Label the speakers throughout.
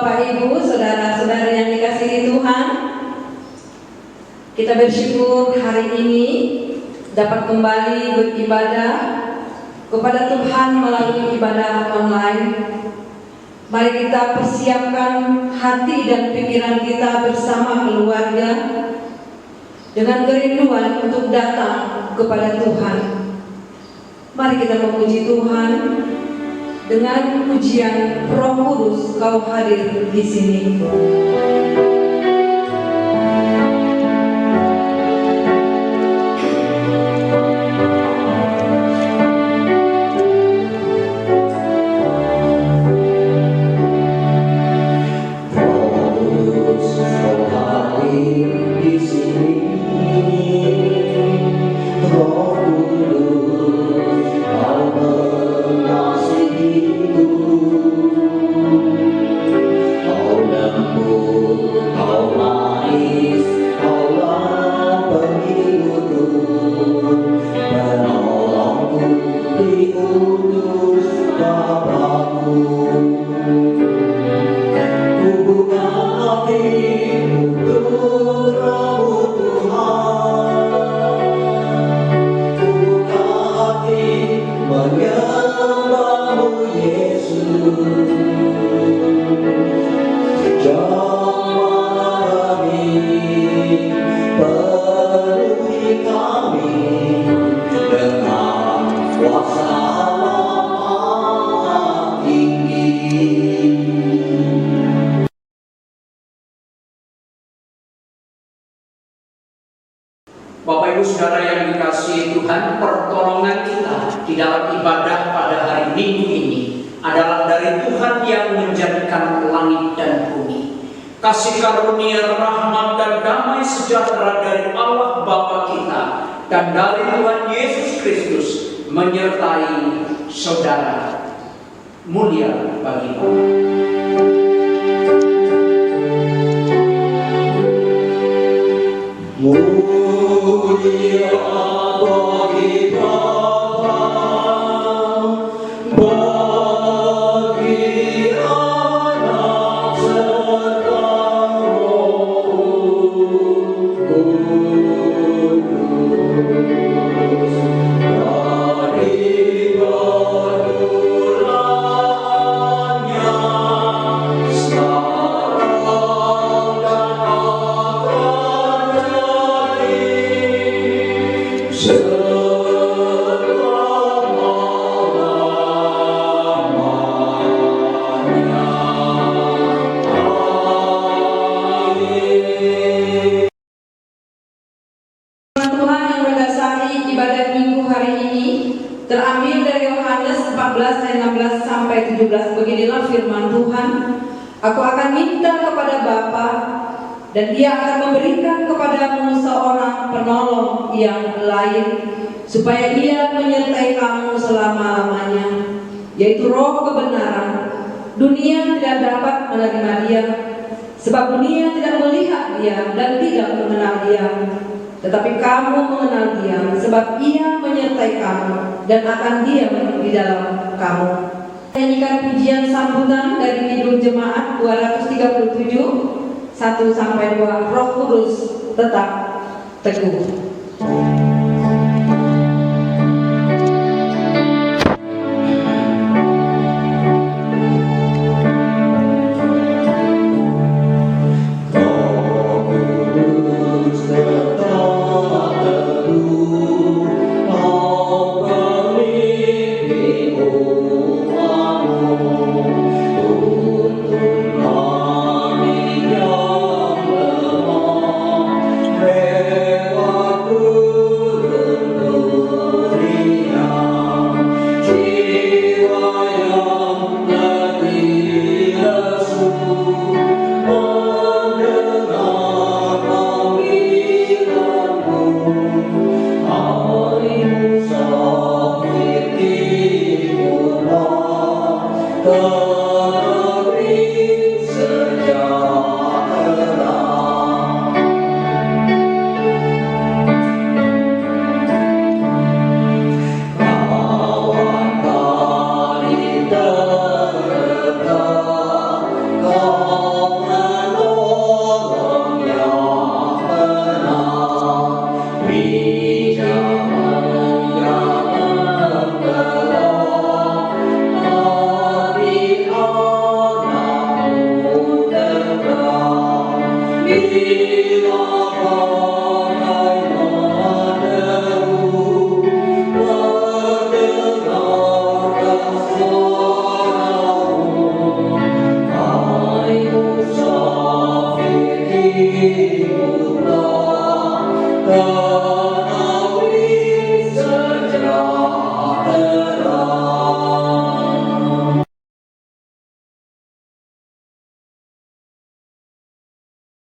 Speaker 1: Bapak Ibu, saudara-saudara yang dikasihi Tuhan, kita bersyukur hari ini dapat kembali beribadah kepada Tuhan melalui ibadah online. Mari kita persiapkan hati dan pikiran kita bersama keluarga dengan kerinduan untuk datang kepada Tuhan. Mari kita memuji Tuhan dengan pujian Roh Kudus Kau hadir di sini.
Speaker 2: Bapak Ibu Saudara yang dikasihi Tuhan, pertolongan kita di dalam ibadah pada hari Minggu ini adalah dari Tuhan yang menjadikan langit dan bumi. Kasih karunia, rahmat dan damai sejahtera dari Allah Bapa kita dan dari Tuhan Yesus Kristus menyertai saudara. Mulia bagi Allah.
Speaker 3: Mulia bagi Bapa, bagi Anak serta Roh Kudus, dari permulaan
Speaker 1: terambil dari Yohanes 14 ayat 16 sampai 17. Beginilah firman Tuhan. Aku akan minta kepada Bapa dan Dia akan memberikan kepadamu seorang penolong yang lain, supaya Ia menyertai kamu selama-lamanya, yaitu Roh kebenaran. Dunia tidak dapat menerima Dia, sebab dunia tidak melihat Dia dan tidak mengenal Dia. Tetapi kamu mengenal Dia, sebab Ia menyertai kamu dan akan diam di dalam kamu. Nyanyikan pujian sambutan dari Kidung Jemaat 237 1-2. Roh Kudus tetap teguh.
Speaker 3: Lewat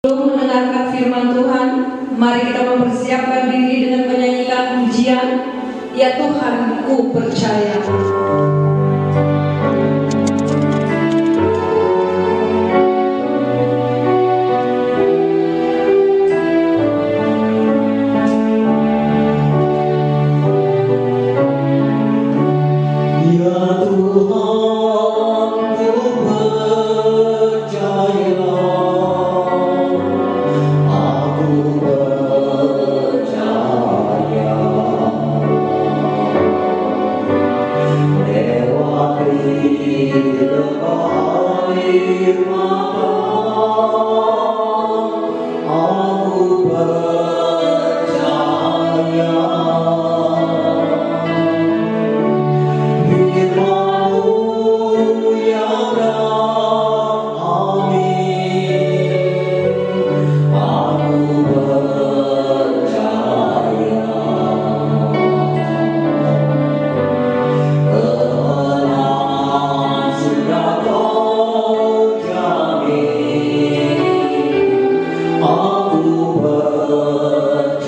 Speaker 1: Sebelum mendengarkan firman Tuhan, mari kita mempersiapkan diri dengan menyanyikan pujian, "Ya Tuhan, ku percaya."
Speaker 3: Ya Tuhan, ku percaya, aku percaya, lewati lebah air mata, aku percaya. Firman-Mu ya Rab, amin. Aku percaya. Kemenangan sudah Kau jamin. Aku percaya.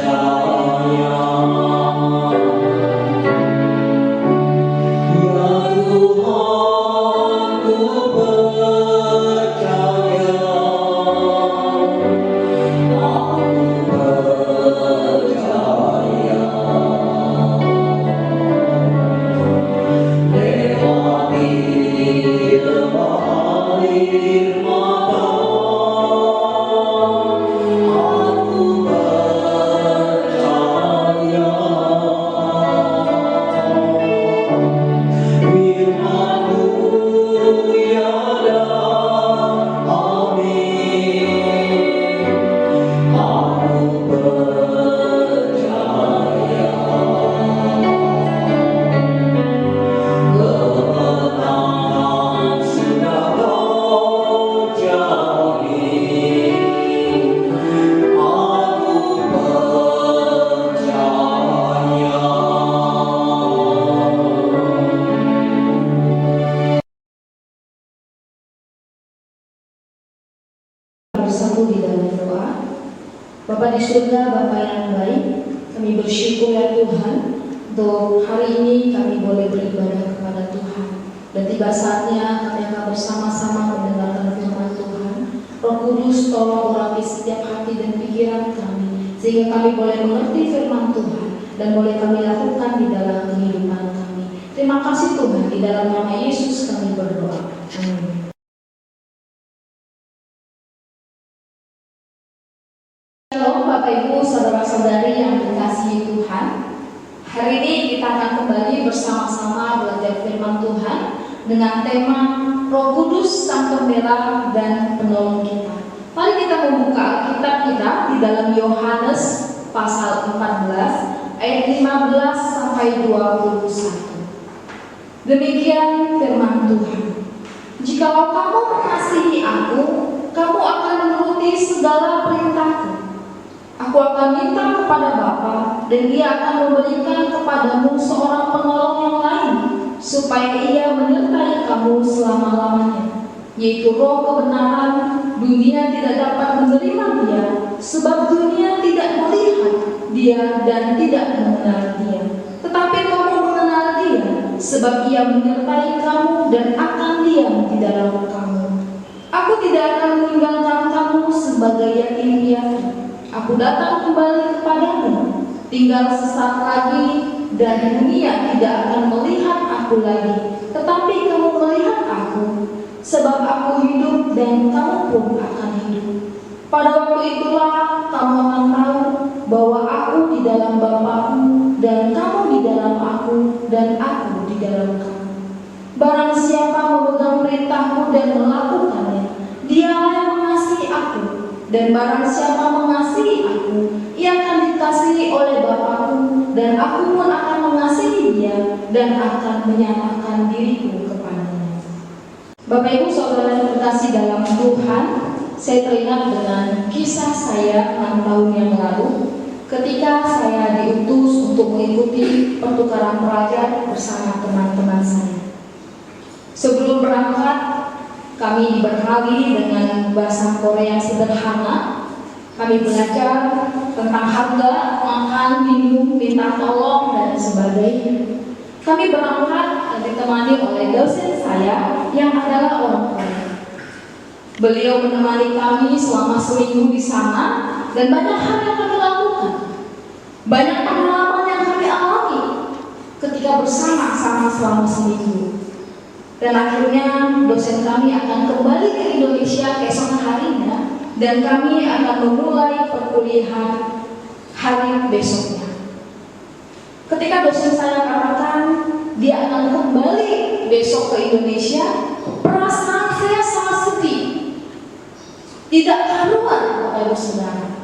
Speaker 3: Ya Tuhan, ku percaya, aku percaya, lewati lebah air mata, aku percaya. Firman-Mu ya Rab, amin. Aku percaya. Kemenangan sudah Kau jamin. Aku percaya.
Speaker 4: Bersatu di dalam doa. Bapa di surga, Bapa yang baik, kami bersyukur ya Tuhan untuk hari ini kami boleh beribadah kepada Tuhan. Dan tiba saatnya kami akan bersama-sama mendengarkan firman Tuhan. Roh Kudus tolong urapi setiap hati dan pikiran kami, sehingga kami boleh mengerti firman Tuhan dan boleh kami lakukan di dalam kehidupan kami. Terima kasih Tuhan, di dalam nama Yesus kami berdoa. Amin. Shalom Bapak Ibu Saudara-saudari yang dikasihi Tuhan. Hari ini kita akan kembali bersama-sama belajar firman Tuhan dengan tema Roh Kudus Sang Pembela dan Penolong kita. Mari kita membuka Alkitab kita di dalam Yohanes pasal 14 ayat 15 sampai 21. Demikian firman Tuhan. Jikalau kamu mengasihi aku, kamu akan menuruti segala perintahku. Aku akan minta kepada Bapa, dan Ia akan memberikan kepadamu seorang penolong yang lain, supaya Ia menyertai kamu selama-lamanya, yaitu Roh kebenaran. Dunia tidak dapat menerima Dia, sebab dunia tidak melihat Dia dan tidak mengenal Dia. Tetapi kamu mengenal Dia, sebab Ia menyertai kamu dan akan diam di dalam kamu. Aku tidak akan meninggalkan kamu sebagai yatim piatu. Aku datang kembali kepadamu. Tinggal sesaat lagi, dan dunia tidak akan melihat aku lagi, tetapi kamu melihat aku, sebab aku hidup dan kamu pun akan hidup. Pada waktu itulah kamu akan tahu bahwa aku di dalam Bapa-Ku, dan kamu di dalam aku, dan aku di dalam kamu. Barang siapa memegang perintahku dan melakukannya, dialah yang mengasihi aku. Dan barang siapa mengasihi aku, ia akan dikasihi oleh Bapa-Ku, dan aku pun akan mengasihi dia dan akan menyatakan diriku kepadanya. Bapak Ibu Saudara yang terkasih dalam Tuhan, saya teringat dengan kisah saya 6 tahun yang lalu ketika saya diutus untuk mengikuti pertukaran pelajar bersama teman-teman saya. Sebelum berangkat, kami diberkali dengan bahasa Korea yang sederhana. Kami belajar tentang harga, makan, minum, minta tolong, dan sebagainya. Kami berangkat dan ditemani oleh dosen saya yang adalah orang Korea. Beliau menemani kami selama seminggu di sana, dan banyak hal yang kami lakukan. Banyak pengalaman yang kami alami ketika bersama-sama selama seminggu. Dan akhirnya dosen kami akan kembali ke Indonesia keesokan harinya, dan kami akan memulai perkuliahan hari besoknya. Ketika dosen saya katakan dia akan kembali besok ke Indonesia, perasaan saya sangat sedih, tidak karuan, Bapak Ibu Saudara.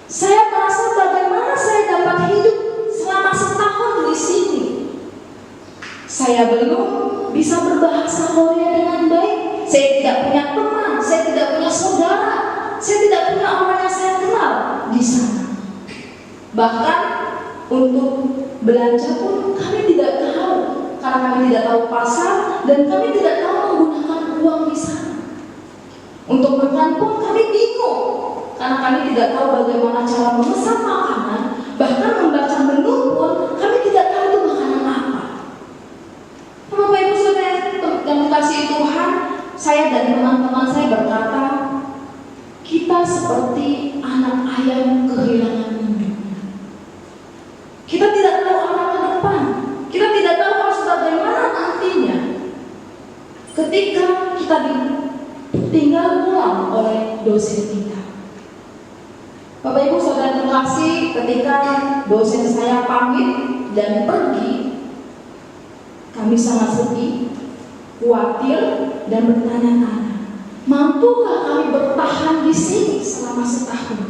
Speaker 4: Saya merasa bagaimana saya dapat hidup selama setahun di sini. Saya belum bisa berbahasa Korea dengan baik. Saya tidak punya teman, saya tidak punya saudara, saya tidak punya orang yang saya kenal di sana. Bahkan untuk belanja pun kami tidak tahu, karena kami tidak tahu pasar dan kami tidak tahu menggunakan uang di sana. Untuk makan pun kami bingung, karena kami tidak tahu bagaimana cara memesan makanan. Bahkan membaca menu pun kami tidak tahu itu makanan apa. Bapak Ibu Saudara yang dikasihi Tuhan, saya dan teman-teman saya berkata, kita seperti anak ayam kehilangan induknya. Kita tidak tahu arah ke depan, kita tidak tahu harus bagaimana nantinya. Ketika kita ditinggal pulang oleh dosen kita. Bapak Ibu Saudara terkasih, ketika dosen saya pamit dan pergi, kami sangat sedih, khawatir, dan bertanya-tanya, mampukah kami bertahan di sini selama setahun?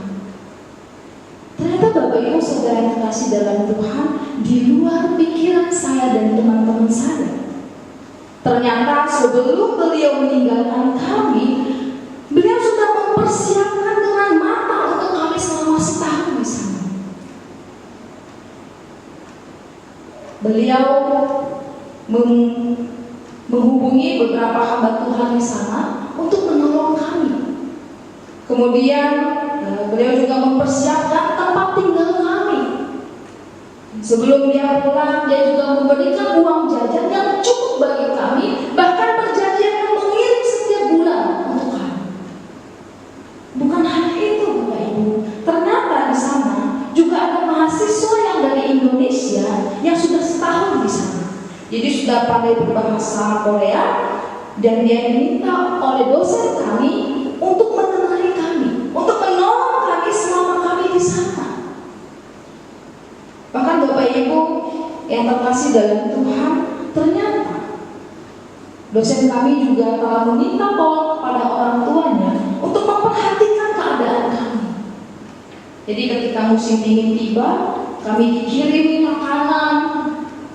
Speaker 4: Ternyata Bapak Ibu Saudara yang terkasih dalam Tuhan, di luar pikiran saya dan teman-teman saya. Ternyata sebelum beliau meninggalkan kami, beliau sudah mempersiapkan dengan matang untuk kami selama setahun di sana. Beliau menghubungi beberapa hamba Tuhan di sana untuk menolong kami. Kemudian beliau juga mempersiapkan tempat tinggal kami. Sebelum dia pulang, dia juga memberikan uang jajan yang cukup bagi kami, bahkan perjanjian mengirim setiap bulan untuk kami. Bukan hanya itu, Bapak Ibu, ternyata di sana juga ada mahasiswa yang dari Indonesia yang sudah setahun di sana. Jadi sudah pandai berbahasa Korea, dan dia diminta oleh dosen kami untuk menemani kami, untuk menolong kami selama kami di sana. Bahkan Bapak Ibu yang terkasih dalam Tuhan, ternyata dosen kami juga telah meminta tolong kepada orang tuanya untuk memperhatikan keadaan kami. Jadi ketika musim dingin tiba, kami dikirim makanan,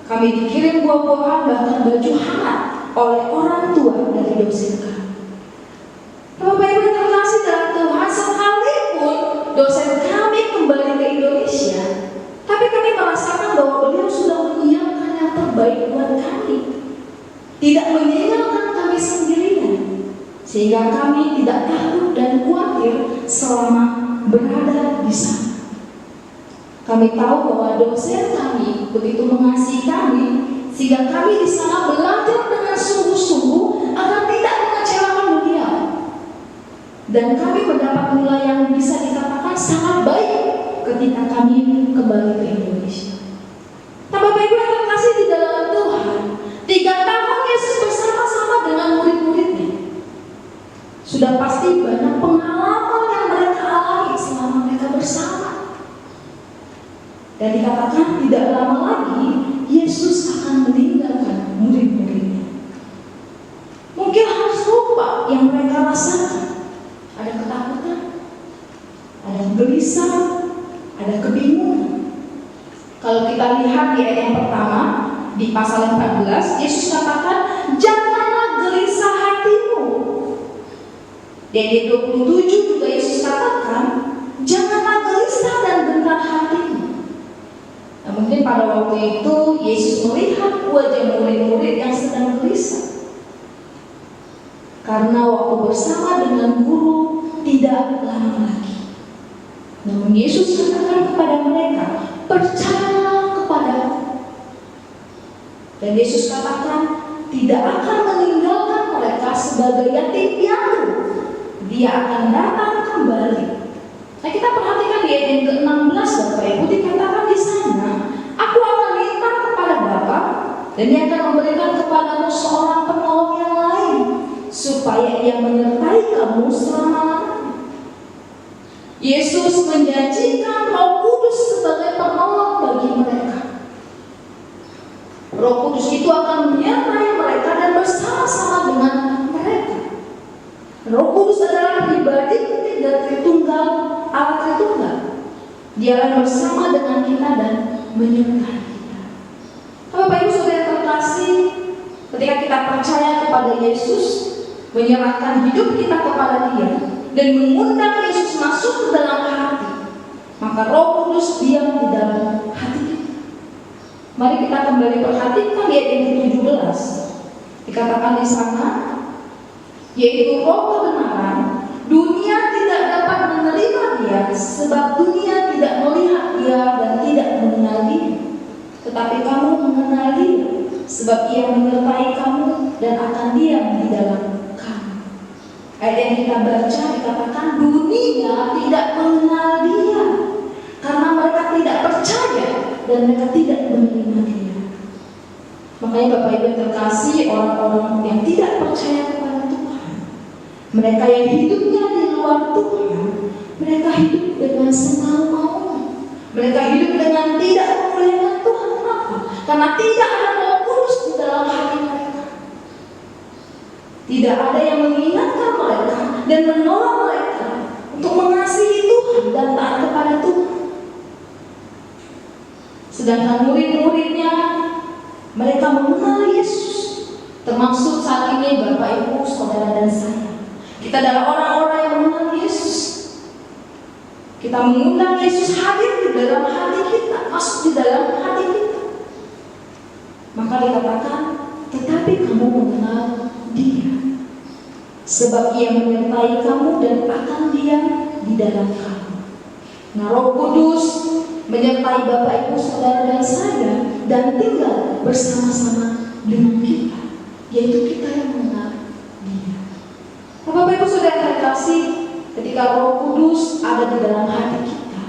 Speaker 4: kami dikirim buah-buahan, bahkan baju hangat oleh orang tua dari dosen kami. Bapak Ibu yang terkasih dalam Tuhan, sekalipun dosen kami kembali ke Indonesia, tapi kami merasakan bahwa beliau sudah menyiapkan yang terbaik buat kami, tidak meninggalkan kami sendirian, sehingga kami tidak takut dan khawatir selama berada di sana. Kami tahu bahwa dosen kami begitu mengasihi kami, sehingga kami di sana belajar dengan sungguh-sungguh agar tidak mengecewakan beliau. Dan kami mendapat nilai yang bisa dikatakan sangat baik ketika kami kembali ke Indonesia. Nah, Bapak Ibu yang terkasih di dalam Tuhan, 3 tahun Yesus bersama-sama dengan murid-muridnya. Sudah pasti banyak pengalaman yang mereka alami selama mereka bersama. Dan dikatakan tidak lama lagi Yesus akan meninggalkan murid-muridnya. Mungkin harus lupa yang mereka rasakan. Ada ketakutan, gelisah, ada kebingungan. Kalau kita lihat di ayat yang pertama, di pasal 14, Yesus katakan, janganlah gelisah hatimu. Di ayat 27 juga Yesus katakan, janganlah gelisah dan gentar hatimu. Nah, mungkin pada waktu itu Yesus melihat wajah murid-murid yang sedang gelisah, karena waktu bersama dengan guru tidak lama lagi. Namun Yesus katakan kepada mereka, percayalah kepadaku. Dan Yesus katakan, tidak akan meninggalkan mereka sebagai yatim piatu. Dia akan datang kembali. Nah, kita perhatikan di ayat yang ke-16, Bapak Ibu, dikatakan di sana, aku akan minta kepada Bapa, dan Dia akan memberikan kepadamu seorang penolong yang lain, supaya Ia menyertai kamu selama-lamanya. Yesus menjanjikan Roh Kudus sebagai penolong bagi mereka. Roh Kudus itu akan menyertai mereka dan bersama-sama dengan mereka. Roh Kudus adalah pribadi ketiga Tritunggal, Allah Tritunggal. Dialah bersama dengan kita dan menyertai kita. Bapak Ibu Saudara terkasih, ketika kita percaya kepada Yesus, menyerahkan hidup kita kepada Dia, dan mengundang Yesus masuk ke dalam hati, maka Roh Kudus diam di dalam hati kita. Mari kita kembali perhatikan ayat yang ke-17. Dikatakan di sana, yaitu Roh kebenaran. Dunia tidak dapat menerima Dia, sebab dunia tidak melihat Dia dan tidak mengenal Dia. Tetapi kamu mengenal Dia, sebab Ia menyertai kamu dan akan diam di dalam kamu. Ayat yang kita baca dikatakan, dunia tidak mengenal Dia karena mereka tidak percaya dan mereka tidak menerima Dia. Makanya Bapak Ibu terkasih, orang-orang yang tidak percaya kepada Tuhan, mereka yang hidupnya di luar Tuhan, mereka hidup dengan semau-mau. Mereka hidup dengan tidak memuliakan Tuhan. Kenapa? Karena tidak ada Roh Kudus di dalam hati mereka. Tidak ada yang mengingatkan mereka dan menolong mereka untuk mengasihi Tuhan dan taat kepada Tuhan. Sedangkan murid-muridnya, mereka mengenal Yesus. Termasuk saat ini Bapak Ibu, Saudara dan saya, kita adalah orang-orang yang mengenal Yesus. Kita mengundang Yesus hadir di dalam hati kita, masuk di dalam hati kita. Maka dikatakan, tetapi kamu mengenal Dia, sebab Ia menyertai kamu dan akan diam di dalam kamu. Nah, Roh Kudus menyertai Bapak Ibu, Saudara dan saya, dan tinggal bersama-sama dengan kita, yaitu kita yang mengenal Dia. Bapak Ibu Saudara terkasih, ketika Roh Kudus ada di dalam hati kita,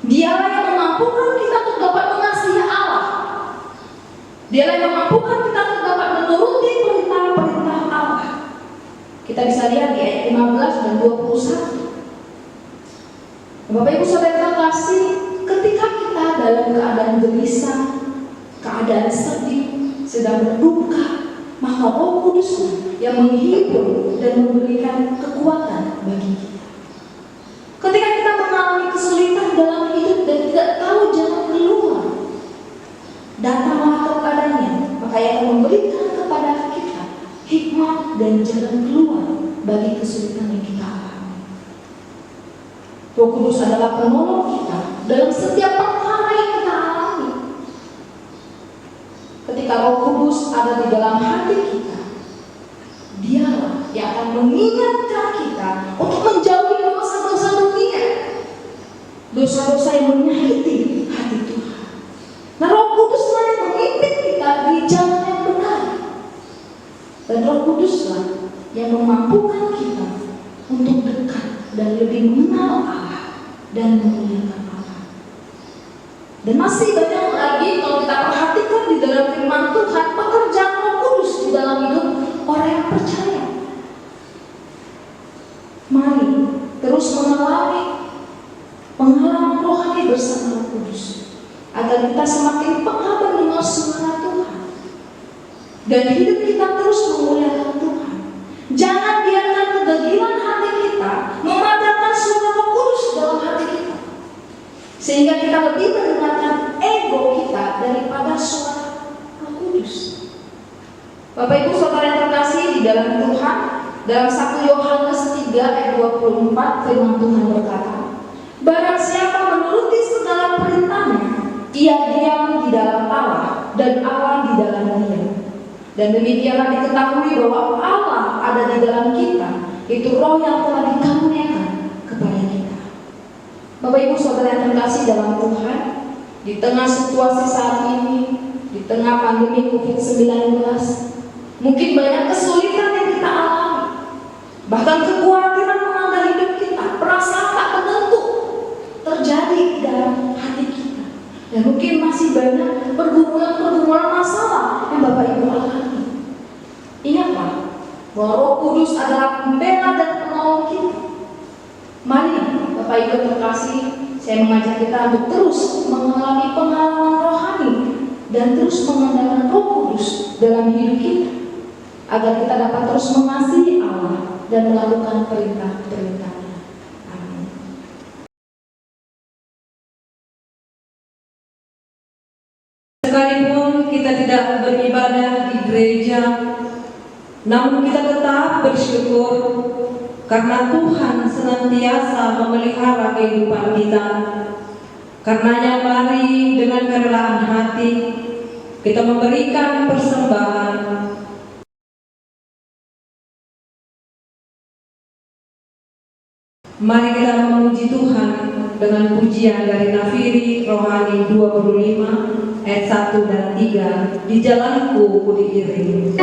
Speaker 4: Dialah yang memampukan kita untuk dapat mengasihi Allah. Dialah yang memampukan kita untuk dapat menuruti perintah-perintah Allah. Kita bisa lihat di ayat 15 dan 21. Bapak Ibu Saudara terkasih, ketika kita dalam keadaan gelisah, keadaan sedih, sedang berduka, maka Roh Kudus yang menghibur dan memberikan kekuatan bagi kita. Ketika kita mengalami kesulitan dalam hidup dan tidak tahu jalan keluar, datanglah kepadanya, maka Ia akan memberikan kepada kita hikmat dan jalan keluar bagi kesulitan yang kita alami. Roh Kudus adalah penolong kita dalam setiap perkara yang kita alami. Ketika Roh Kudus ada di dalam hati kita, Dialah yang akan mengingatkan kita untuk menjauhi dosa-dosa dunia, dosa-dosa yang menyakiti hati Tuhan. Nah, Roh Kuduslah yang memimpin kita di jalan yang benar, dan Roh Kuduslah yang memampukan kita untuk dekat dan lebih mengenal Allah dan memuliakan Allah. Dan masih banyak lagi kalau kita perhatikan di dalam firman Tuhan, pekerjaan Roh Kudus di dalam hidup orang yang percaya. Mari terus mengalami pengalaman rohani bersama Roh Kudus, agar kita semakin peka mendengar suara Tuhan dan hidup kita terus memuliakan Tuhan. Jangan biarkan kegagilan hati kita memadamkan suara Roh Kudus dalam hati Bapak Ibu Saudara yang terkasih di dalam Tuhan, dalam 1 Yohanes 3 ayat 24 firman Tuhan berkata, barang siapa menuruti segala perintahnya, ia diam di dalam Allah dan Allah di dalam dia. Dan demikianlah diketahui bahwa Allah ada di dalam kita, itu roh yang telah dikaruniakan kepada kita. Bapak Ibu Saudara yang terkasih dalam Tuhan, di tengah situasi saat ini, di tengah pandemi COVID-19, mungkin banyak kesulitan yang kita alami, bahkan kekhawatiran melanda hidup kita, perasaan tak menentu terjadi di dalam hati kita, dan mungkin masih banyak pergumulan masalah yang Bapak Ibu alami. Ingatlah bahwa Roh Kudus adalah pembela dan penolong kita. Mari Bapak Ibu terkasih, saya mengajak kita untuk terus mengalami pengalaman rohani dan terus mengandalkan Roh Kudus dalam hidup kita, agar kita dapat terus mengasihi Allah dan melakukan perintah-perintahnya. Amin.
Speaker 1: Sekalipun kita tidak beribadah di gereja, namun kita tetap bersyukur karena Tuhan senantiasa memelihara kehidupan kita. Karenanya mari dengan kerelaan hati kita memberikan persembahan. Mari kita memuji Tuhan dengan pujian dari Nafiri Rohani 25 ayat 1 dan 3. Di jalanku ku diiring.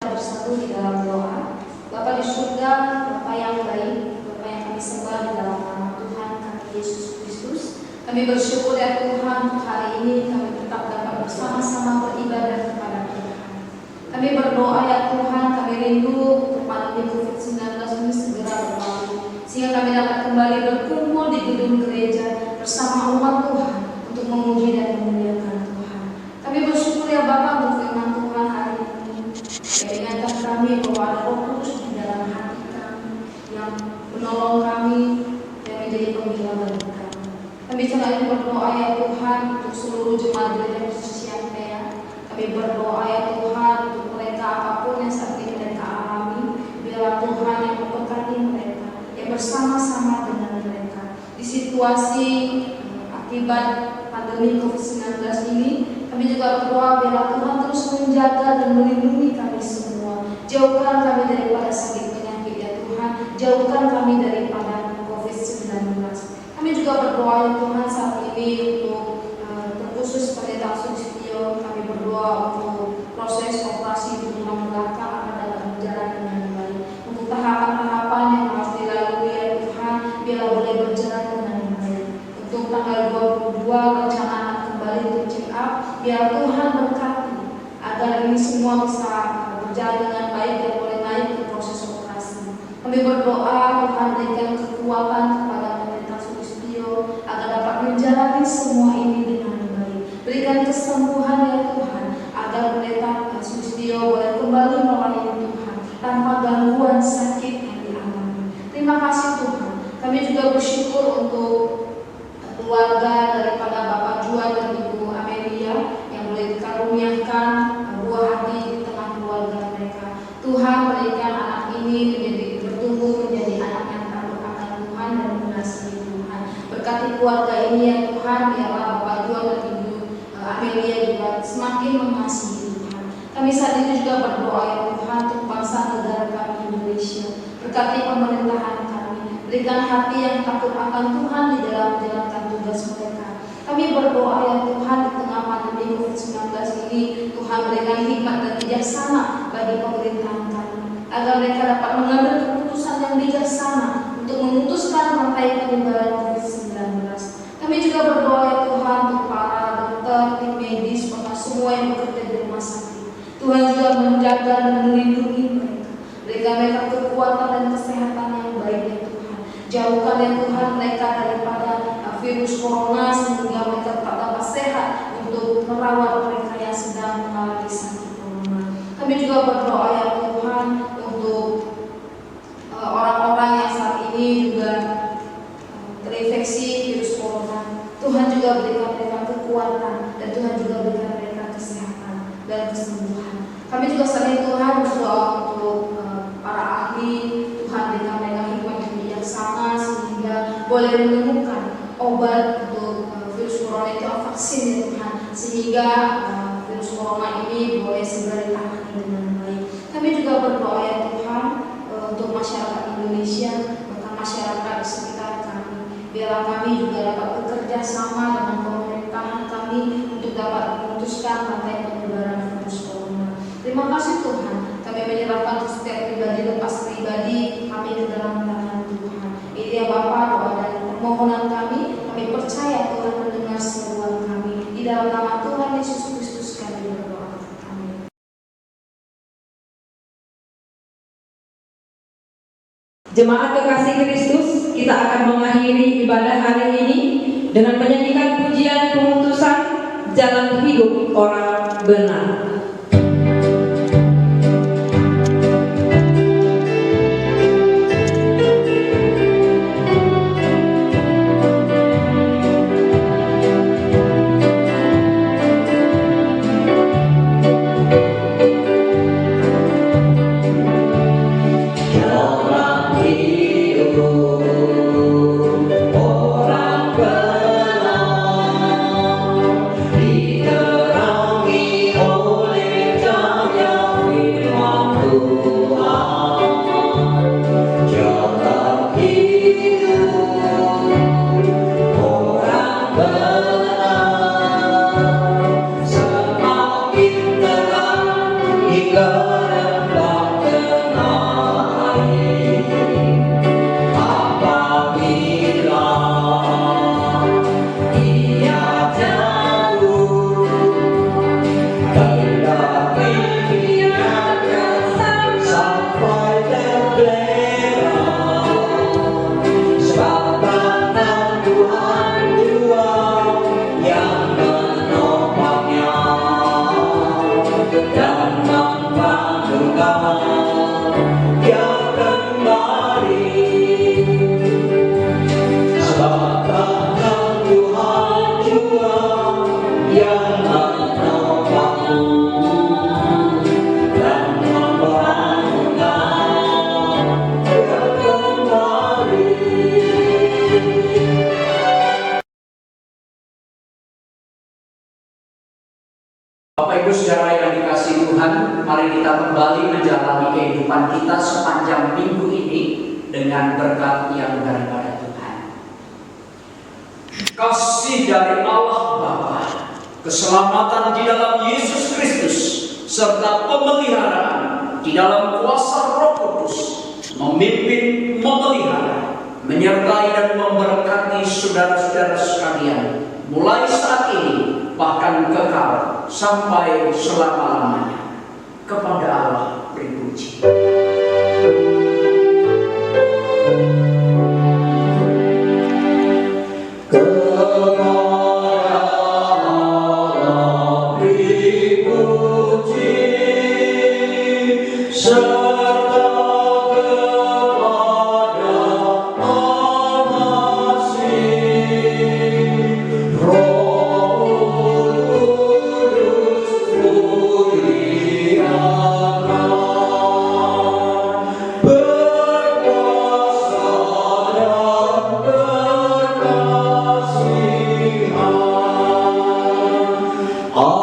Speaker 4: Bersatu di dalam doa. Bapa di surga, Bapa yang baik, Bapa yang kami sembah di dalam nama Tuhan kami Yesus Kristus. Kami bersyukur ya Tuhan, untuk hari ini kami tetap dapat bersama-sama beribadah kepada Tuhan. Kami berdoa ya Tuhan, kami rindu untuk pandemi COVID-19 ini segera berlalu, sehingga kami dapat kembali berkumpul di gedung gereja bersama umat Tuhan untuk memuji dan memuliakan Tuhan. Kami bersyukur ya Bapa untuk firman Tuhan hari ini. Ingatkan kami bahwa ada Roh Kudus di dalam hati kami yang menolong kami dan menjadi pembela bagi kami. Kami selalu berdoa ya Tuhan untuk seluruh jemaat gereja khususnya Pea. Kami berdoa ya Tuhan untuk mereka apapun yang saat ini mereka alami, biarlah Tuhan yang memberkati mereka, yang bersama-sama dengan mereka di situasi akibat pandemi COVID-19 ini. Kami juga berdoa biarlah Tuhan terus menjaga dan melindungi kami semua. Jauhkan kami daripada sakit penyakit ya Tuhan. Jauhkan kami daripada COVID-19. Kami juga berdoa ya Tuhan saat ini untuk terkhusus pendeta Sustio. Kami berdoa untuk proses operasi di tulang belakang akan dapat berjalan dengan baik. Untuk tahapan-tahapan yang harus dilalui ya Tuhan, biarlah boleh berjalan dengan baik. Untuk biar Tuhan berkati agar ini semua bisa berjalan dengan baik dan boleh naik ke proses operasi. Kami berdoa Tuhan berikan kekuatan kepada pemerintah Sulistyo agar dapat menjalani semua ini dengan baik. Berikan kesembuhan ya Tuhan agar pemerintah Sulistyo boleh kembali melayani Tuhan tanpa gangguan sakit yang dialami. Terima kasih Tuhan. Kami juga bersyukur untuk keluarga daripada Bapak Juan dan Ibu Amelia yang boleh dikaruniakan buah hati di tengah keluarga mereka. Tuhan berikan anak ini bertumbuh menjadi anak yang takut akan Tuhan dan mengasihi Tuhan. Berkati keluarga ini ya Tuhan, biarlah Bapak Juan dan Ibu Amelia juga semakin mengasihi Tuhan. Kami saat ini juga berdoa ya Tuhan untuk bangsa negara kami Indonesia. Berkati pemerintahan kami, berikan hati yang takut akan Tuhan di dalam menjalankan tugas mereka. Kami berdoa ya Tuhan di tengah pandemi COVID-19 ini, Tuhan berikan hikmat dan bijaksana bagi pemerintahan kami, agar mereka dapat mengambil keputusan yang bijaksana untuk memutuskan rantai penyebaran COVID-19. Kami juga berdoa ya Tuhan untuk para dokter, tim medis, semua yang bekerja di rumah sakit. Tuhan juga menjaga dan melindungi mereka. Berikan mereka kekuatan dan kesehatan yang baik ya Tuhan. Jauhkan ya Tuhan mereka daripada virus corona sehingga mereka tetap dapat sehat untuk merawat mereka yang sedang mengalami sakit corona. Kami juga berdoa ya Tuhan untuk orang-orang yang saat ini juga terinfeksi virus corona. Tuhan juga berikan mereka kekuatan dan Tuhan juga berikan mereka kesehatan dan kesembuhan. Kami juga sering Tuhan berdoa untuk para ahli. Tuhan berikan mereka hikmat yang bijaksana sehingga boleh menemukan obat untuk virus corona itu, vaksin ya Tuhan, sehingga virus corona ini boleh segera ditangani dengan baik. Kami juga berdoa ya Tuhan untuk masyarakat Indonesia, bahkan masyarakat di sekitar kami, biarlah kami juga dapat bekerja sama dengan pemerintahan kami untuk dapat memutuskan rantai penyebaran virus corona. Terima kasih Tuhan, kami menyerahkan setiap pribadi lepas pribadi kami ke dalam tangan Tuhan. Ini ya Bapa doa dan permohonan kami percaya Tuhan mendengar seruan kami. Di dalam nama Tuhan Yesus Kristus kami berdoa. Amin.
Speaker 1: Jemaat kekasih Kristus, kita akan mengakhiri ibadah hari ini dengan menyanyikan pujian pemutusan jalan hidup orang benar.
Speaker 2: Bapak Ibu saudara yang dikasihi Tuhan, mari kita kembali menjalani kehidupan kita sepanjang minggu ini dengan berkat yang daripada Tuhan. Kasih dari Allah Bapa, keselamatan di dalam Yesus Kristus, serta pemeliharaan di dalam kuasa Roh Kudus memimpin, memelihara, menyertai dan memberkati saudara-saudara sekalian mulai saat ini bahkan kekal sampai selama-lamanya. Kepada Allah berpuji.
Speaker 3: Oh